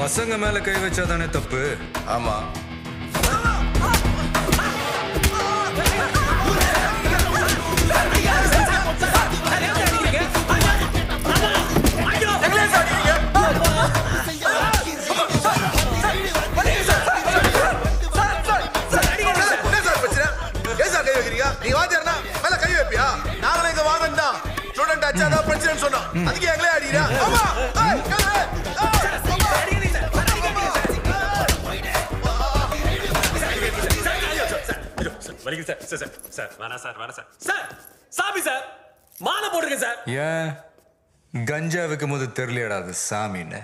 பசங்க மேல கை வச்சாதானே தப்பு. ஆமா. நீ வாத்தியார்னா மேல கை வைப்பியா? நாங்களே இங்க வாதம் தான் ஸ்டூடெண்ட் அச்சாதான் பிரச்சனைன்னு சொன்னோம். அதுக்கு எங்களே அடிக்கிறா. ஆமா சார் வேணாம் சார் வேணாம் சார். சார் சாமி சார் மாலை போடுங்க சார். ஏன் கஞ்சா வைக்கும் போது தெரியலடா அது சாமின்னு.